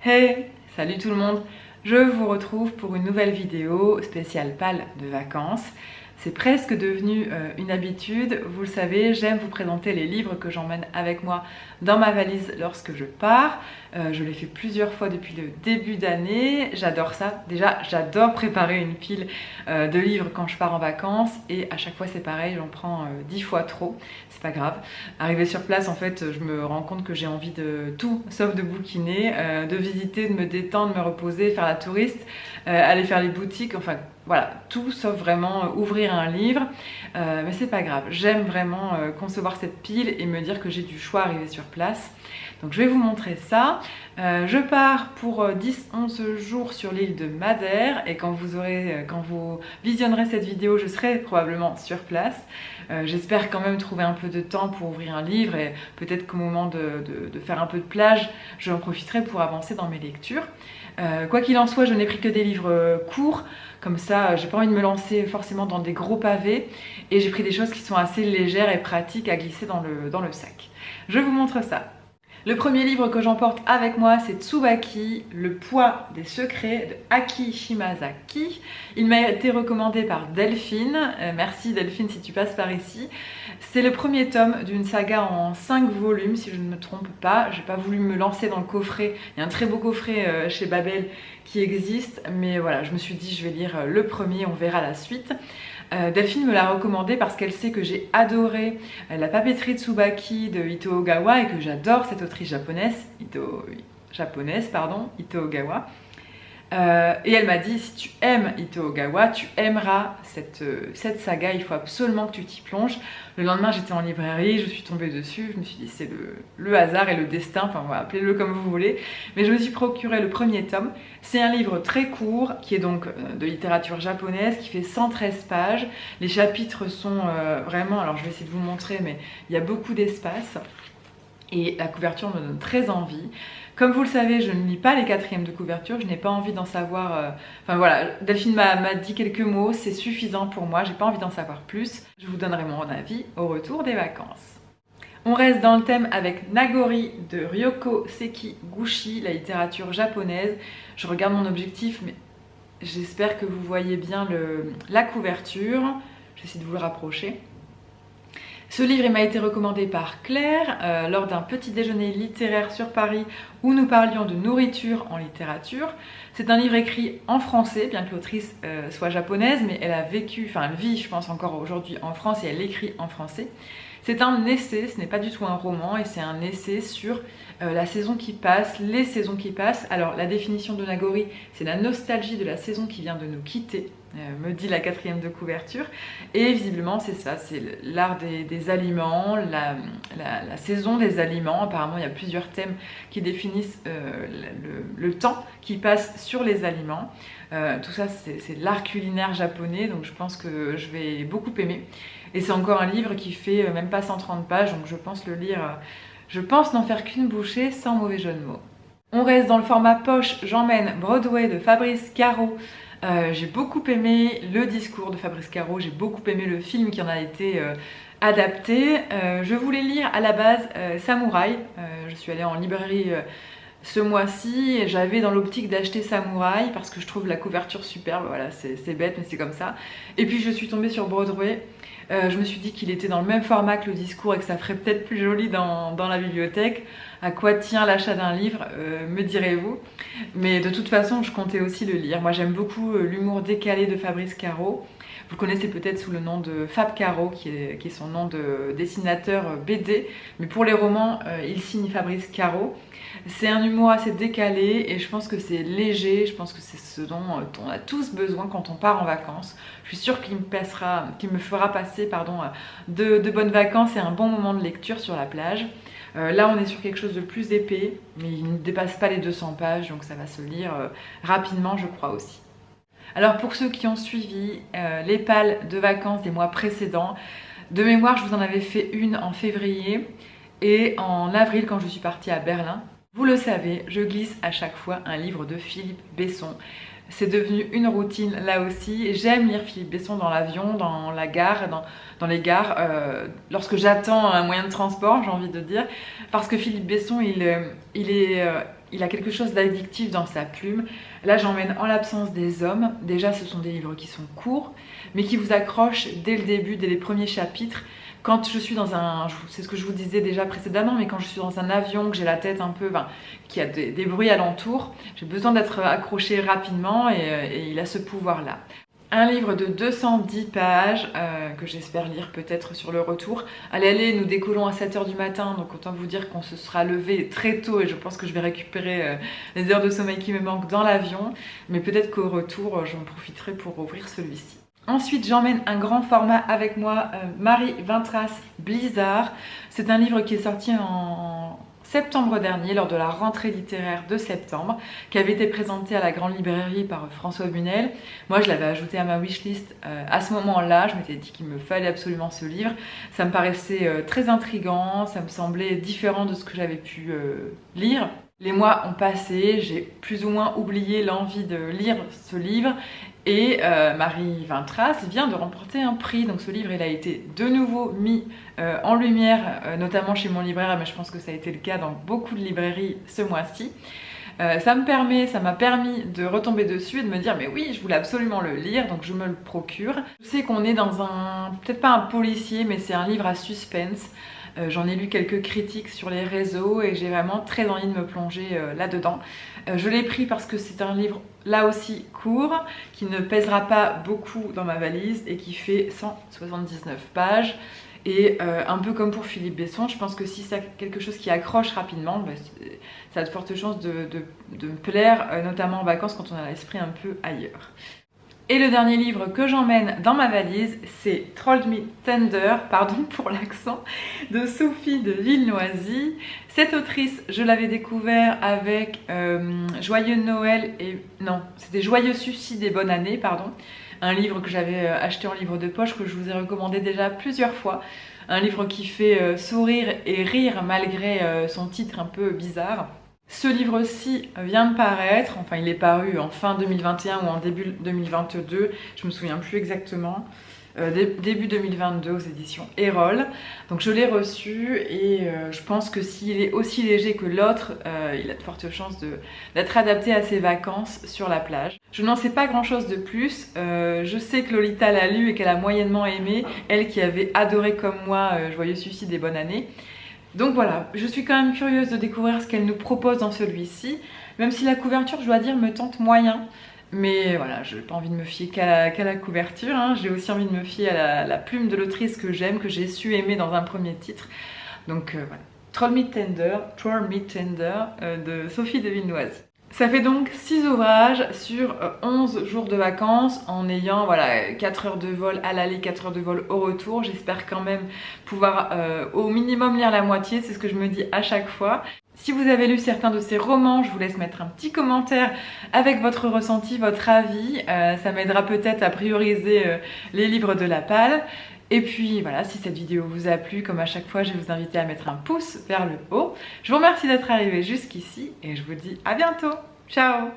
Hey, salut tout le monde. Je vous retrouve pour une nouvelle vidéo spéciale pal de vacances. C'est presque devenu une habitude. Vous le savez, j'aime vous présenter les livres que j'emmène avec moi dans ma valise lorsque je pars. Je l'ai fait plusieurs fois depuis le début d'année. J'adore ça. Déjà, j'adore préparer une pile de livres quand je pars en vacances. Et à chaque fois, c'est pareil, j'en prends 10 fois trop. C'est pas grave. Arrivé sur place, en fait, je me rends compte que j'ai envie de tout, sauf de bouquiner, de visiter, de me détendre, de me reposer, faire la touriste, aller faire les boutiques, enfin voilà, tout sauf vraiment ouvrir un livre. Mais c'est pas grave, j'aime vraiment concevoir cette pile et me dire que j'ai du choix arrivé sur place. Donc je vais vous montrer ça. Je pars pour 10-11 jours sur l'île de Madère et quand vous visionnerez cette vidéo, je serai probablement sur place. J'espère quand même trouver un peu de temps pour ouvrir un livre et peut-être qu'au moment de faire un peu de plage, j'en profiterai pour avancer dans mes lectures. Quoi qu'il en soit, je n'ai pris que des livres courts, comme ça j'ai pas envie de me lancer forcément dans des gros pavés et j'ai pris des choses qui sont assez légères et pratiques à glisser dans le sac. Je vous montre ça. Le premier livre que j'emporte avec moi, c'est Tsubaki, Le poids des secrets de Aki Shimazaki. Il m'a été recommandé par Delphine. Merci Delphine si tu passes par ici. C'est le premier tome d'une saga en 5 volumes, si je ne me trompe pas. J'ai pas voulu me lancer dans le coffret. Il y a un très beau coffret chez Babel qui existe, mais voilà, je me suis dit je vais lire le premier, on verra la suite. Delphine me l'a recommandé parce qu'elle sait que j'ai adoré la papeterie Tsubaki de Ito Ogawa et que j'adore cette autrice japonaise, Ito Ogawa. Et elle m'a dit, si tu aimes Ito Ogawa, tu aimeras cette saga, il faut absolument que tu t'y plonges. Le lendemain, j'étais en librairie, je suis tombée dessus, je me suis dit, c'est le hasard et le destin, enfin voilà, appelez-le comme vous voulez. Mais je me suis procuré le premier tome. C'est un livre très court, qui est donc de littérature japonaise, qui fait 113 pages. Les chapitres sont vraiment, alors je vais essayer de vous montrer, mais il y a beaucoup d'espace. Et la couverture me donne très envie. Comme vous le savez, je ne lis pas les quatrièmes de couverture, je n'ai pas envie d'en savoir... Enfin voilà, Delphine m'a dit quelques mots, c'est suffisant pour moi, j'ai pas envie d'en savoir plus. Je vous donnerai mon avis au retour des vacances. On reste dans le thème avec Nagori de Ryoko Sekiguchi, la littérature japonaise. Je regarde mon objectif, mais j'espère que vous voyez bien la couverture. J'essaie de vous le rapprocher. Ce livre m'a été recommandé par Claire lors d'un petit déjeuner littéraire sur Paris où nous parlions de nourriture en littérature. C'est un livre écrit en français, bien que l'autrice soit japonaise, mais elle a vécu, enfin elle vit je pense encore aujourd'hui en France et elle écrit en français. C'est un essai, ce n'est pas du tout un roman et c'est un essai sur la saison qui passe, les saisons qui passent. Alors la définition de Nagori, c'est la nostalgie de la saison qui vient de nous quitter, me dit la quatrième de couverture. Et visiblement c'est ça, c'est l'art des aliments, la saison des aliments. Apparemment il y a plusieurs thèmes qui définissent le temps qui passe sur les aliments. Tout ça c'est l'art culinaire japonais, donc je pense que je vais beaucoup aimer. Et c'est encore un livre qui fait même pas 130 pages, donc je pense le lire, je pense n'en faire qu'une bouchée sans mauvais jeu de mots. On reste dans le format poche, j'emmène Broadway de Fabrice Caro. J'ai beaucoup aimé le discours de Fabrice Caro, j'ai beaucoup aimé le film qui en a été adapté. Je voulais lire à la base Samouraï, je suis allée en librairie ce mois-ci et j'avais dans l'optique d'acheter Samouraï parce que je trouve la couverture superbe, voilà, c'est bête mais c'est comme ça. Et puis je suis tombée sur Broadway. Je me suis dit qu'il était dans le même format que le discours et que ça ferait peut-être plus joli dans la bibliothèque. À quoi tient l'achat d'un livre, me direz-vous. Mais de toute façon, je comptais aussi le lire. Moi, j'aime beaucoup l'humour décalé de Fabrice Caro. Vous le connaissez peut-être sous le nom de Fab Caro, qui est son nom de dessinateur BD. Mais pour les romans, il signe Fabrice Caro. C'est un humour assez décalé et je pense que c'est léger. Je pense que c'est ce dont on a tous besoin quand on part en vacances. Je suis sûre qu'il me fera passer de bonnes vacances et un bon moment de lecture sur la plage. Là on est sur quelque chose de plus épais, mais il ne dépasse pas les 200 pages, donc ça va se lire rapidement je crois aussi. Alors pour ceux qui ont suivi les pales de vacances des mois précédents, de mémoire je vous en avais fait une en février et en avril quand je suis partie à Berlin. Vous le savez, je glisse à chaque fois un livre de Philippe Besson. C'est devenu une routine là aussi. J'aime lire Philippe Besson dans l'avion, dans la gare, dans les gares, lorsque j'attends un moyen de transport, j'ai envie de dire. Parce que Philippe Besson, il a quelque chose d'addictif dans sa plume. Là, j'emmène En l'absence des hommes. Déjà, ce sont des livres qui sont courts, mais qui vous accrochent dès le début, dès les premiers chapitres. Quand je suis dans un, c'est ce que je vous disais déjà précédemment, mais quand je suis dans un avion, que j'ai la tête un peu, qu'il y a des bruits alentour, j'ai besoin d'être accrochée rapidement et il a ce pouvoir-là. Un livre de 210 pages que j'espère lire peut-être sur le retour. Allez, nous décollons à 7 h du matin, donc autant vous dire qu'on se sera levé très tôt et je pense que je vais récupérer les heures de sommeil qui me manquent dans l'avion. Mais peut-être qu'au retour, j'en profiterai pour ouvrir celui-ci. Ensuite, j'emmène un grand format avec moi, Marie Vintras Blizzard. C'est un livre qui est sorti en septembre dernier, lors de la rentrée littéraire de septembre, qui avait été présenté à la Grande Librairie par François Bunel. Moi, je l'avais ajouté à ma wishlist à ce moment-là. Je m'étais dit qu'il me fallait absolument ce livre. Ça me paraissait très intriguant, ça me semblait différent de ce que j'avais pu lire. Les mois ont passé, j'ai plus ou moins oublié l'envie de lire ce livre et Marie Vintras vient de remporter un prix. Donc ce livre, il a été de nouveau mis en lumière, notamment chez mon libraire, mais je pense que ça a été le cas dans beaucoup de librairies ce mois-ci. Ça m'a permis de retomber dessus et de me dire mais oui, je voulais absolument le lire, donc je me le procure. Je sais qu'on est dans peut-être pas un policier, mais c'est un livre à suspense. J'en ai lu quelques critiques sur les réseaux et j'ai vraiment très envie de me plonger là-dedans. Je l'ai pris parce que c'est un livre là aussi court, qui ne pèsera pas beaucoup dans ma valise et qui fait 179 pages. Et un peu comme pour Philippe Besson, je pense que si c'est quelque chose qui accroche rapidement, ça a de fortes chances de me plaire, notamment en vacances quand on a l'esprit un peu ailleurs. Et le dernier livre que j'emmène dans ma valise, c'est Troll Me Tender, pardon pour l'accent, de Sophie de Villenoisy. Cette autrice, je l'avais découvert avec Joyeux Noël et... non, c'était Joyeux Suicide et Bonne Année, pardon. Un livre que j'avais acheté en livre de poche, que je vous ai recommandé déjà plusieurs fois. Un livre qui fait sourire et rire malgré son titre un peu bizarre. Ce livre-ci vient de paraître, enfin il est paru en fin 2021 ou en début 2022, je me souviens plus exactement, début 2022 aux éditions Erol. Donc je l'ai reçu et je pense que s'il est aussi léger que l'autre, il a de fortes chances d'être adapté à ses vacances sur la plage. Je n'en sais pas grand chose de plus, je sais que Lolita l'a lu et qu'elle a moyennement aimé, elle qui avait adoré comme moi Joyeux Suicide et Bonne Année. Donc voilà, je suis quand même curieuse de découvrir ce qu'elle nous propose dans celui-ci, même si la couverture, je dois dire, me tente moyen. Mais voilà, je n'ai pas envie de me fier qu'à la couverture, hein. J'ai aussi envie de me fier à la plume de l'autrice que j'aime, que j'ai su aimer dans un premier titre. Donc voilà, Troll Me Tender de Sophie de Villenoisy. Ça fait donc 6 ouvrages sur 11 jours de vacances en ayant voilà, 4 heures de vol à l'aller, 4 heures de vol au retour. J'espère quand même pouvoir au minimum lire la moitié, c'est ce que je me dis à chaque fois. Si vous avez lu certains de ces romans, je vous laisse mettre un petit commentaire avec votre ressenti, votre avis. Ça m'aidera peut-être à prioriser les livres de la palle. Et puis voilà, si cette vidéo vous a plu, comme à chaque fois, je vais vous inviter à mettre un pouce vers le haut. Je vous remercie d'être arrivé jusqu'ici et je vous dis à bientôt. Ciao!